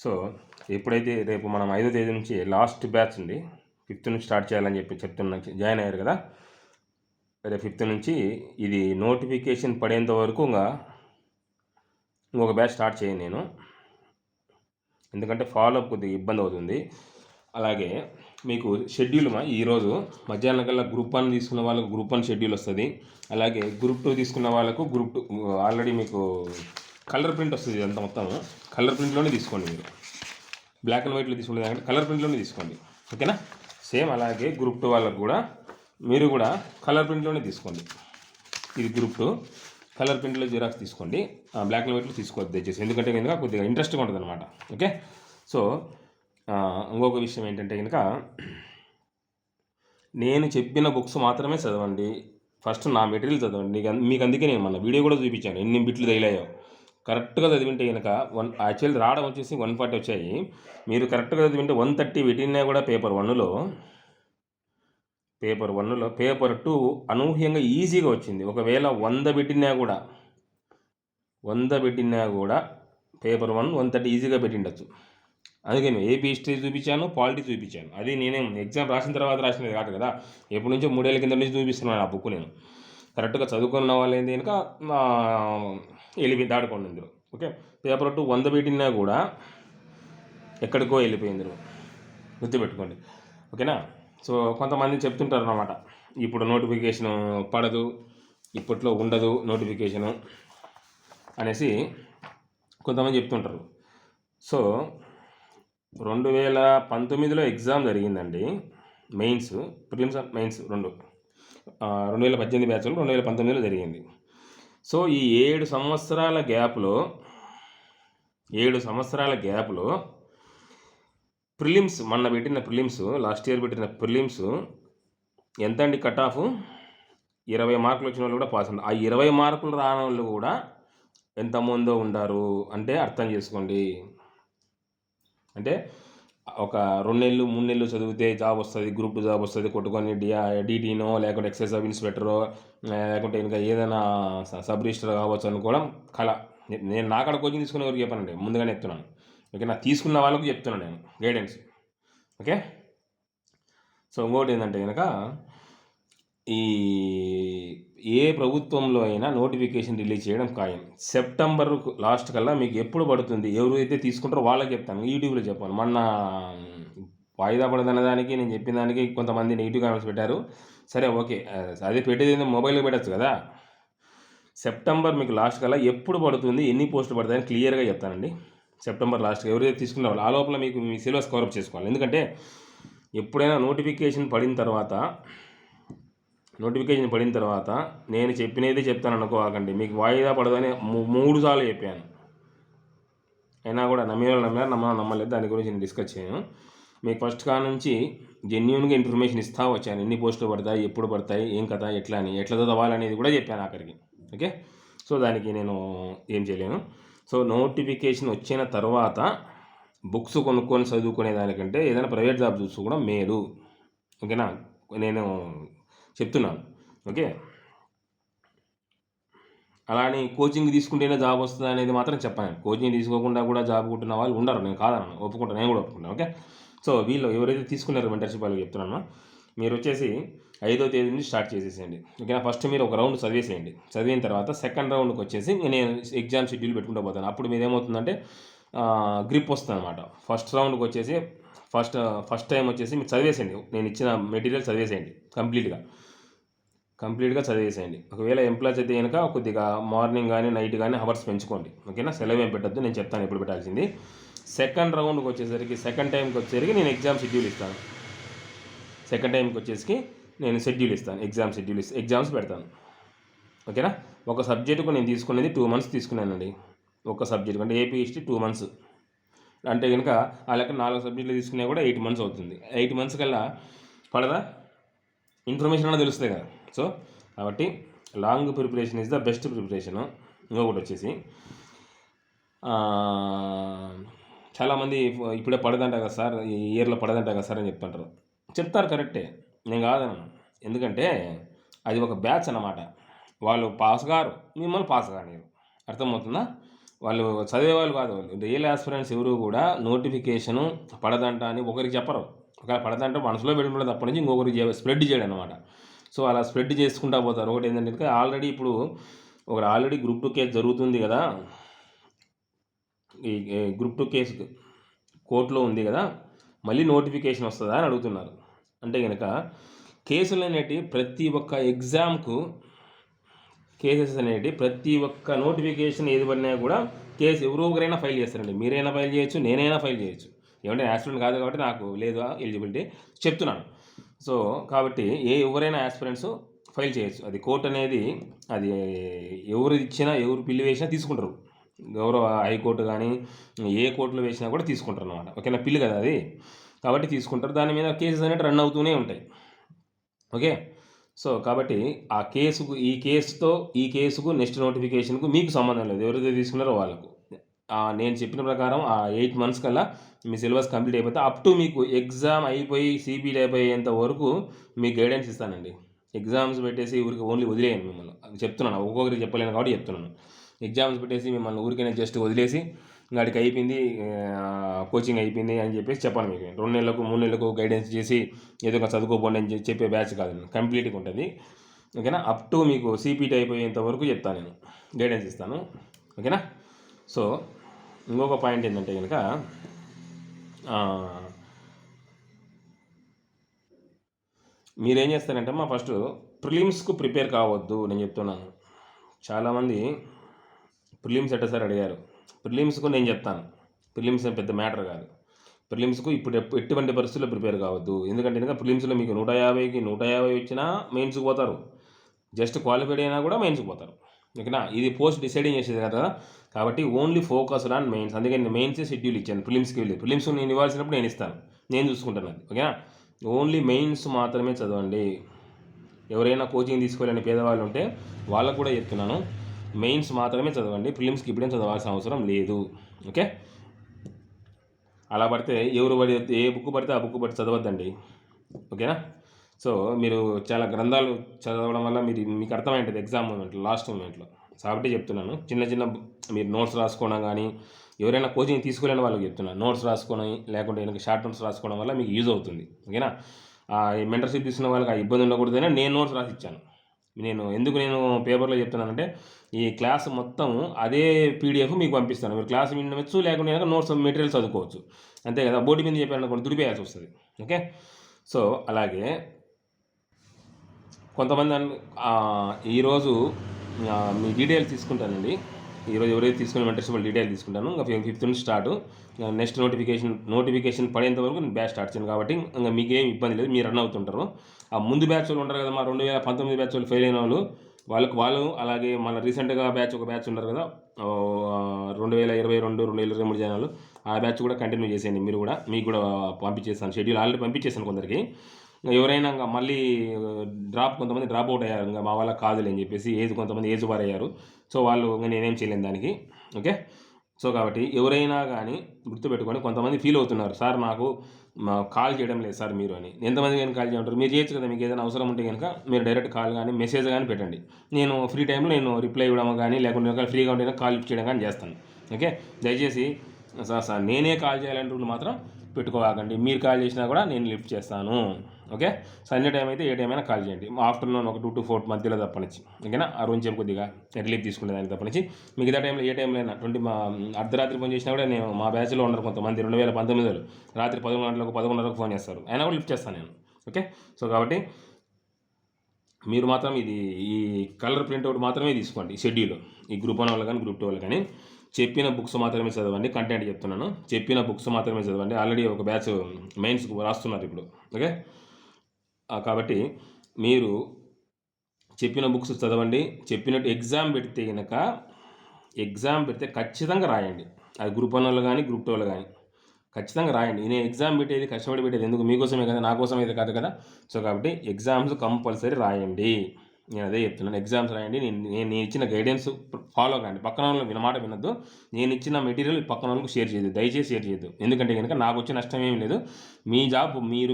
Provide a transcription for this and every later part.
So ఎప్పుడైతే రేపు మనం 5వ తేదీ నుంచి లాస్ట్ బ్యాచ్ అండి, 5th నుంచి స్టార్ట్ చేయాలని చెప్తున్నా. జాయిన్ అయ్యారు కదా, రేపు 5th నుంచి ఇది నోటిఫికేషన్ పడేంత వరకు ఇంకొక బ్యాచ్ స్టార్ట్ చేయను నేను, ఎందుకంటే ఫాలోఅప్ కొద్దిగా ఇబ్బంది అవుతుంది. అలాగే మీకు షెడ్యూల్ ఈరోజు మధ్యాహ్నం కల్లా గ్రూప్ 1 తీసుకున్న వాళ్ళకు గ్రూప్ 1 షెడ్యూల్ వస్తుంది. అలాగే గ్రూప్ 2 తీసుకున్న వాళ్ళకు గ్రూప్ 2 ఆల్రెడీ మీకు కలర్ ప్రింట్ వస్తుంది. ఇదంతా మొత్తం కలర్ ప్రింట్లోనే తీసుకోండి. మీరు బ్లాక్ అండ్ వైట్లో తీసుకుంటే దాకంటే కలర్ ప్రింట్లోనే తీసుకోండి, ఓకేనా. సేమ్ అలాగే గ్రూప్ 2 వాళ్ళకు కూడా మీరు కూడా కలర్ ప్రింట్లోనే తీసుకోండి. ఇది గ్రూప్ 2 కలర్ ప్రింట్లో జిరాక్స్ తీసుకోండి, బ్లాక్ అండ్ వైట్లో తీసుకోవద్దు దయచేసి, ఎందుకంటే కనుక కొద్దిగా ఇంట్రెస్ట్గా ఉంటుంది అనమాట. ఓకే. సో ఇంకొక విషయం ఏంటంటే కనుక నేను చెప్పిన బుక్స్ మాత్రమే చదవండి. ఫస్ట్ నా మెటీరియల్ చదవండి. మీకు అందుకే నేను మన వీడియో కూడా చూపించాను ఎన్ని బిట్లు తగిలాయో. కరెక్ట్గా చదివింటే కనుక యాక్చువల్లీ రావడం వచ్చేసి 140 వచ్చాయి. మీరు కరెక్ట్గా చదివింటే 130 పెట్టినా కూడా పేపర్ 1లో పేపర్ 2 అనూహ్యంగా ఈజీగా వచ్చింది. ఒకవేళ 100 పెట్టినా కూడా పేపర్ 1 130 ఈజీగా పెట్టిండొచ్చు. అందుకే నేను ఏపీ హిస్టరీ చూపించాను, పాలిటీ చూపించాను. అది నేనేం ఎగ్జామ్ రాసిన తర్వాత రాసినది కాదు కదా, ఎప్పటి నుంచో 3 ఏళ్ళ కింద నుంచి చూపిస్తున్నాను ఆ బుక్. నేను కరెక్ట్గా చదువుకున్న వాళ్ళు ఏంటి కనుక దాడుకోండి ఇందులో. ఓకే. పేపర్ 2 100 పెట్టినా కూడా ఎక్కడికో వెళ్ళిపోయింది, గుర్తుపెట్టుకోండి, ఓకేనా. సో కొంతమంది చెప్తుంటారు అన్నమాట, ఇప్పుడు నోటిఫికేషన్ పడదు, ఇప్పట్లో ఉండదు నోటిఫికేషను అనేసి కొంతమంది చెప్తుంటారు. సో 2019లో ఎగ్జామ్ జరిగిందండి, మెయిన్స్, ప్రిలిమ్స్ మెయిన్స్ 2018 బ్యాచ్లో 2019లో జరిగింది. సో ఈ 7 సంవత్సరాల గ్యాప్లో ప్రిలిమ్స్ మొన్న పెట్టిన ప్రిలిమ్స్, లాస్ట్ ఇయర్ పెట్టిన ప్రిలిమ్స్ ఎంత అండి కట్ ఆఫ్? 20 మార్కులు వచ్చిన వాళ్ళు కూడా పాస్ ఉన్నారు. ఆ 20 మార్కులు రాని వాళ్ళు కూడా ఎంతమందో ఉండారు అంటే అర్థం చేసుకోండి. అంటే ఒక 2 నెలలు 3 నెలలు చదివితే జాబ్ వస్తుంది, గ్రూప్ 2 జాబ్ వస్తుంది, కొట్టుకొని డీటీనో లేకుంటే ఎక్సైజ్ సబ్ ఇన్స్పెక్టరో లేకుంటే ఇంకా ఏదైనా సబ్ రిజిస్టర్ కావచ్చు అనుకోవడం కళ. నేను నాకాడ కోచింగ్ తీసుకునే వరకు చెప్పానండి, ముందుగానే చెప్తున్నాను. ఓకే, నా తీసుకున్న వాళ్ళకు చెప్తున్నాను నేను గైడెన్స్. ఓకే. సో ఇంకోటి ఏంటంటే కనుక ఏ ప్రభుత్వంలో అయినా నోటిఫికేషన్ రిలీజ్ చేయడం ఖాయం. సెప్టెంబర్ లాస్ట్ కల్లా మీకు ఎప్పుడు పడుతుంది, ఎవరైతే తీసుకుంటారో వాళ్ళకి చెప్తాను, యూట్యూబ్లో చెప్పాను. మొన్న వాయిదా పడదన్న దానికి నేను చెప్పిన దానికి కొంతమంది నెగిటివ్ కామెంట్స్ పెట్టారు. సరే ఓకే, అదే పెట్టేది మొబైల్లో పెట్టచ్చు కదా. సెప్టెంబర్ మీకు లాస్ట్ కల్లా ఎప్పుడు పడుతుంది, ఎన్ని పోస్టులు పడతాయని క్లియర్గా చెప్తానండి. సెప్టెంబర్ లాస్ట్కి ఎవరైతే తీసుకున్న వాళ్ళు ఆ లోపల మీకు మీ సిలబస్ కవరప్ చేసుకోవాలి. ఎందుకంటే ఎప్పుడైనా నోటిఫికేషన్ పడిన తర్వాత నేను చెప్పినది చెప్తాను అనుకోకండి. మీకు వాయిదా పడదని 3 సార్లు చెప్పాను, అయినా కూడా నమ్మలేదు. దాని గురించి నేను డిస్కస్ చేయను. మీకు ఫస్ట్ నుంచి జెన్యూన్గా ఇన్ఫర్మేషన్ ఇస్తా వచ్చాను, ఎన్ని పోస్టులు పడతాయి, ఎప్పుడు పడతాయి, ఏం కదా, ఎట్లా చదవాలనేది కూడా చెప్పాను ఆఖరికి. ఓకే. సో దానికి నేను ఏం చేయలేను. సో నోటిఫికేషన్ వచ్చిన తర్వాత బుక్స్ కొనుక్కొని చదువుకునే దానికంటే ఏదైనా ప్రైవేట్ జాబ్ చూసుకోవడం మేలు, ఓకేనా, నేను చెప్తున్నాను. ఓకే. అలా అని కోచింగ్ తీసుకుంటేనే జాబ్ వస్తుంది అనేది మాత్రం చెప్పాను. కోచింగ్ తీసుకోకుండా కూడా జాబ్ కొట్టిన వాళ్ళు ఉండరు, నేను కాదన్నాను, ఒప్పుకుంటాను, నేను కూడా ఒప్పుకుంటాను. ఓకే. సో వీళ్ళు ఎవరైతే తీసుకున్నారో మెంటర్షిప్ వాళ్ళకి చెప్తున్నాను, మీరు వచ్చేసి 5వ తేదీ నుంచి స్టార్ట్ చేసేసేయండి. ఓకేనా. ఫస్ట్ మీరు ఒక రౌండ్ చదివేసేయండి. చదివిన తర్వాత సెకండ్ రౌండ్కి వచ్చేసి నేను ఎగ్జామ్ షెడ్యూల్ పెట్టుకుంటూ పోతాను. అప్పుడు మీరు ఏమవుతుందంటే గ్రిప్ వస్తుంది అనమాట. ఫస్ట్ రౌండ్కి వచ్చేసి ఫస్ట్ టైం వచ్చేసి మీరు చదివేసేయండి, నేను ఇచ్చిన మెటీరియల్ చదివేసేయండి కంప్లీట్గా చదివేసేయండి. ఒకవేళ ఎంప్లాయ్స్ అయితే కనుక కొద్దిగా మార్నింగ్ కానీ నైట్ కానీ అవర్స్ పెంచుకోండి, ఓకేనా. సెలవు ఏం పెట్టద్దు, నేను చెప్తాను ఎప్పుడు పెట్టాల్సింది. సెకండ్ రౌండ్కి వచ్చేసరికి సెకండ్ టైంకి వచ్చేసరికి నేను ఎగ్జామ్ షెడ్యూల్ ఇస్తాను. ఎగ్జామ్స్ పెడతాను, ఓకేనా. ఒక సబ్జెక్టుకు నేను తీసుకునేది 2 months తీసుకున్నానండి. ఒక సబ్జెక్టు అంటే ఏపీ హిస్టరీ 2 months అంటే కనుక ఆ లెక్క 4 సబ్జెక్టులు తీసుకున్నా కూడా 8 months అవుతుంది. 8 months కల్లా పడదా, ఇన్ఫర్మేషన్ అనేది తెలుస్తుంది కదా. సో కాబట్టి long preparation is the best preparation. ఇంకొకటి వచ్చేసి చాలామంది ఇప్పుడే పడదంట కదా సార్, ఈ ఇయర్లో పడదంట కదా సార్ అని చెప్తారు కరెక్టే, నేను కాదన్నాను. ఎందుకంటే అది ఒక బ్యాచ్ అన్నమాట. వాళ్ళు పాస్ గారు, మిమ్మల్ని పాస్ కానివ్వరు, అర్థమవుతుందా. వాళ్ళు చదివే వాళ్ళు కాదు, వాళ్ళు రియల్ ఆస్పిరెంట్స్ ఎవరు కూడా నోటిఫికేషను పడదంట అని ఒకరికి చెప్పరు. ఒకవేళ పడదంటే మనసులో పెట్టుకుంటే తప్ప నుంచి ఇంకొకరికి స్ప్రెడ్ చేయడం అనమాట. సో అలా స్ప్రెడ్ చేసుకుంటా పోతారు. ఒకటి ఏంటంటే ఆల్రెడీ ఇప్పుడు ఆల్రెడీ గ్రూప్ 2 కేసు జరుగుతుంది కదా, ఈ గ్రూప్ 2 కేసు కోర్టులో ఉంది కదా, మళ్ళీ నోటిఫికేషన్ వస్తుందా అని అడుగుతున్నారు. అంటే కనుక కేసులు అనేటివి ప్రతి ఒక్క ఎగ్జామ్కు కేసెస్ అనేవి ప్రతి ఒక్క నోటిఫికేషన్ ఏది పడినా కూడా కేసు ఎవరో ఒకరైనా ఫైల్ చేస్తారండి. మీరైనా ఫైల్ చేయొచ్చు, నేనైనా ఫైల్ చేయొచ్చు. ఏమంటే యాస్పిరెంట్ కాదు కాబట్టి నాకు లేదు ఎలిజిబిలిటీ చెప్తున్నాను. సో కాబట్టి ఎవరైనా యాస్పిరెంట్స్ ఫైల్ చేయొచ్చు. అది కోర్టు అనేది అది ఎవరు ఇచ్చినా ఎవరు పిల్లి వేసినా తీసుకుంటారు. గౌరవ హైకోర్టు కానీ ఏ కోర్టులో వేసినా కూడా తీసుకుంటారు అనమాట. ఓకేనా, పిల్లి కదా అది, కాబట్టి తీసుకుంటారు. దాని మీద కేసెస్ అనేవి రన్ అవుతూనే ఉంటాయి. ఓకే, సో కాబట్టి ఈ కేసుకు నెక్స్ట్ నోటిఫికేషన్కు మీకు సంబంధం లేదు. ఎవరైతే తీసుకున్నారో వాళ్ళకు నేను చెప్పిన ప్రకారం 8 months కల్లా మీ సిలబస్ కంప్లీట్ అయిపోతే అప్ టు మీకు ఎగ్జామ్ అయిపోయి సిబిటీ అయిపోయేంత వరకు మీకు గైడెన్స్ ఇస్తానండి. ఎగ్జామ్స్ పెట్టేసి ఊరికి ఓన్లీ వదిలేయండి మిమ్మల్ని, చెప్తున్నాను. ఒక్కొక్కరికి చెప్పలేను కాబట్టి చెప్తున్నాను. ఎగ్జామ్స్ పెట్టేసి మిమ్మల్ని ఊరికైనా జస్ట్ వదిలేసి వాడికి అయిపోయింది, కోచింగ్ అయిపోయింది అని చెప్పేసి చెప్పాను మీకు. 2 నెలలకు 3 నెలలకు గైడెన్స్ చేసి ఏదో ఒక చదువుకోపోండి అని చెప్పే బ్యాచ్ కాదు, కంప్లీట్గా ఉంటుంది. ఓకేనా, అప్ టు మీకు సిపిటీ అయిపోయేంత వరకు చెప్తాను, నేను గైడెన్స్ ఇస్తాను. ఓకేనా, సో ఇంకొక పాయింట్ ఏంటంటే కనుక మీరేం చేస్తారంటే ఫస్ట్ ప్రిలిమ్స్కు ప్రిపేర్ కావద్దు నేను చెప్తున్నాను. చాలామంది ప్రిలిమ్స్ ఎట్ట సార్ అడిగారు. ప్రిలిమ్స్కు నేను చెప్తాను, ప్రిలిమ్స్ పెద్ద మ్యాటర్ కాదు. ప్రిలిమ్స్కు ఇప్పుడు ఎటువంటి పరిస్థితుల్లో ప్రిపేర్ కావద్దు. ఎందుకంటే కనుక ప్రిలిమ్స్లో మీకు 150 వచ్చినా మెయిన్స్కి పోతారు, జస్ట్ క్వాలిఫైడ్ అయినా కూడా మెయిన్స్కి పోతారు. ఓకేనా, ఇది పోస్ట్ డిసైడింగ్ చేసేది కదా, కాబట్టి ఓన్లీ ఫోకస్డ్ ఆన్ మెయిన్స్. అందుకే నేను మెయిన్సే షెడ్యూల్ ఇచ్చాను. ప్రిలిమ్స్కి వెళ్ళి ప్రిలిమ్స్ నేను ఇవ్వాల్సినప్పుడు నేను ఇస్తాను, నేను చూసుకుంటాను అది. ఓకేనా, ఓన్లీ మెయిన్స్ మాత్రమే చదవండి. ఎవరైనా కోచింగ్ తీసుకోవాలని పేదవాళ్ళు ఉంటే వాళ్ళకు కూడా చెప్తున్నాను, మెయిన్స్ మాత్రమే చదవండి, ప్రిలిమ్స్కి ఇప్పుడేం చదవాల్సిన అవసరం లేదు. ఓకే, అలా పడితే ఏ బుక్ పడితే ఆ బుక్ పట్టి చదవద్దండి. ఓకేనా, సో మీరు చాలా గ్రంథాలు చదవడం వల్ల మీకు అర్థమైంటుంది ఎగ్జామ్ మూమెంట్లో, లాస్ట్ మూమెంట్లో. కాబట్టి చెప్తున్నాను, చిన్న మీరు నోట్స్ రాసుకోవడం కానీ, ఎవరైనా కోచింగ్ తీసుకోలేని వాళ్ళకి చెప్తున్నాను, నోట్స్ రాసుకొని లేకుంటే எனக்கு షార్ట్ నోట్స్ రాసుకోవడం వల్ల మీకు యూజ్ అవుతుంది. ఓకేనా, మెంటర్షిప్ తీసుకున్న వాళ్ళకి ఆ ఇబ్బంది ఉండకూడదని నేను నోట్స్ రాసి ఇచ్చాను. నేను పేపర్లో చెప్తున్నానంటే ఈ క్లాస్ మొత్తం అదే పీడిఎఫ్ మీకు పంపిస్తాను. మీరు క్లాస్ వినవచ్చు, లేకుంటే నోట్స్ మెటీరియల్ చదువుకోవచ్చు. అంతే కదా, బోర్డు మీద చెప్పారనుకోండి దుడిపేయాల్సి వస్తుంది. ఓకే, సో అలాగే కొంతమంది ఈరోజు మీ డీటెయిల్స్ తీసుకుంటానండి. ఈరోజు ఎవరైతే తీసుకుని మెంటర్షిప్ డీటెయిల్ తీసుకుంటాను. ఇంకా 5th నుంచి స్టార్ట్. నెక్స్ట్ నోటిఫికేషన్ పడేంత వరకు నేను బ్యాచ్ స్టార్ట్ చేయను కాబట్టి ఇంకా మీకేం ఇబ్బంది లేదు, మీరు రన్ అవుతుంటారు. ఆ ముందు బ్యాచ్ వాళ్ళు ఉంటారు కదా, 2019 బ్యాచ్ వాళ్ళు ఫెయిల్ అయిన వాళ్ళు అలాగే మన రీసెంట్గా ఒక బ్యాచ్ ఉన్నారు కదా, 2022 2023 జనాలు, ఆ బ్యాచ్ కూడా కంటిన్యూ చేసేయండి. మీకు కూడా పంపించేస్తాను, షెడ్యూల్ ఆల్రెడీ పంపించేస్తాను కొందరికి. ఎవరైనా ఇంకా మళ్ళీ కొంతమంది డ్రాప్ అవుట్ అయ్యారు, ఇంకా మా వాళ్ళకి కాదులే అని చెప్పేసి కొంతమంది ఏజ్ బార్ అయ్యారు. సో వాళ్ళు ఇంకా నేనేం చేయలేను దానికి. ఓకే, సో కాబట్టి ఎవరైనా కానీ గుర్తుపెట్టుకొని, కొంతమంది ఫీల్ అవుతున్నారు, సార్ నాకు కాల్ చేయడం లేదు సార్ మీరు అని. ఎంతమంది కానీ కాల్ చేయమంటారు, మీరు చేయొచ్చు కదా. మీకు ఏదైనా అవసరం ఉంటే కనుక మీరు డైరెక్ట్ కాల్ కానీ మెసేజ్ కానీ పెట్టండి. నేను ఫ్రీ టైంలో నేను రిప్లై ఇవ్వడం కానీ, లేకుంటే ఫ్రీగా ఉంటే కాల్ లిఫ్ట్ చేయడం కానీ చేస్తాను. ఓకే, దయచేసి సార్ నేనే కాల్ చేయాలని రూల్ మాత్రం పెట్టుకోవాకండి. మీరు కాల్ చేసినా కూడా నేను లిఫ్ట్ చేస్తాను. ఓకే, సండే టైం అయితే ఏ టైం అయినా కాల్ చేయండి, ఆఫ్టర్నూన్ ఒక 2 to 4 మధ్యలో తప్పనిచ్చి. ఓకేనా, ఆ రోజు చెప్పు కొద్దిగా రిలీఫ్ తీసుకునే దానికి తప్పనిచ్చి. మిగతా టైంలో ఏ టైంలో అయినా అర్ధరాత్రి ఫోన్ చేసినా కూడా నేను మా బ్యాచ్లో ఉన్నారు కొంతమంది 2019 రాత్రి 11 గంటలకు 11:30కు ఫోన్ చేస్తారు, అయినా కూడా లిఫ్ట్ చేస్తాను నేను. ఓకే, సో కాబట్టి మీరు మాత్రం ఈ కలర్ ప్రింట్అవుట్ మాత్రమే తీసుకోండి షెడ్యూల్. ఈ గ్రూప్ 1 వాళ్ళు కానీ గ్రూప్ 2 వాళ్ళు కానీ చెప్పిన బుక్స్ మాత్రమే చదవండి. కంటెంట్ చెప్తున్నాను, చెప్పిన బుక్స్ మాత్రమే చదవండి. ఆల్రెడీ ఒక బ్యాచ్ మెయిన్స్కు రాస్తున్నారు ఇప్పుడు. ఓకే, కాబట్టి మీరు చెప్పిన బుక్స్ చదవండి. చెప్పినట్టు ఎగ్జామ్ పెడితే ఖచ్చితంగా రాయండి. అది గ్రూప్ 1 వాళ్ళు కానీ గ్రూప్ 2 వాళ్ళు కానీ ఖచ్చితంగా రాయండి. నేను ఎగ్జామ్ పెట్టేది కష్టపడి పెట్టేది ఎందుకు, మీకోసమే కదా, నా కోసం అయితే కాదు కదా. సో కాబట్టి ఎగ్జామ్స్ కంపల్సరీ రాయండి. నేను అదే చెప్తున్నాను, ఎగ్జామ్స్ రాయండి. నేను ఇచ్చిన గైడెన్స్ ఫాలో కండి. పక్కన వాళ్ళు వినమాట వినొద్దు. నేను ఇచ్చిన మెటీరియల్ పక్కన వాళ్ళకి షేర్ చేయదు, దయచేసి షేర్ చేయొద్దు. ఎందుకంటే కనుక నాకు వచ్చే నష్టం ఏం లేదు. మీ జాబ్ మీరు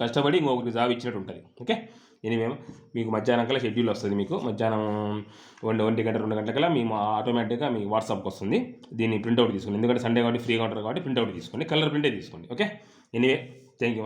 కష్టపడి ఇంకొకరికి జాబ్ ఇచ్చినట్టు ఉంటుంది. ఓకే, ఎనీవే మీకు మధ్యాహ్నం కల్లా షెడ్యూల్ వస్తుంది. మీకు మధ్యాహ్నం 1 గంట 2 గంటలకల్లా మేము ఆటోమేటిక్గా మీ వాట్సాప్కి వస్తుంది. దీన్ని ప్రింట్అవుట్ తీసుకోండి. ఎందుకంటే సండే కాబట్టి ఫ్రీగా ఉంటారు కాబట్టి ప్రింట్అవుట్ తీసుకోండి. కలర్ ప్రింటే తీసుకోండి. ఓకే. Anyway thank you.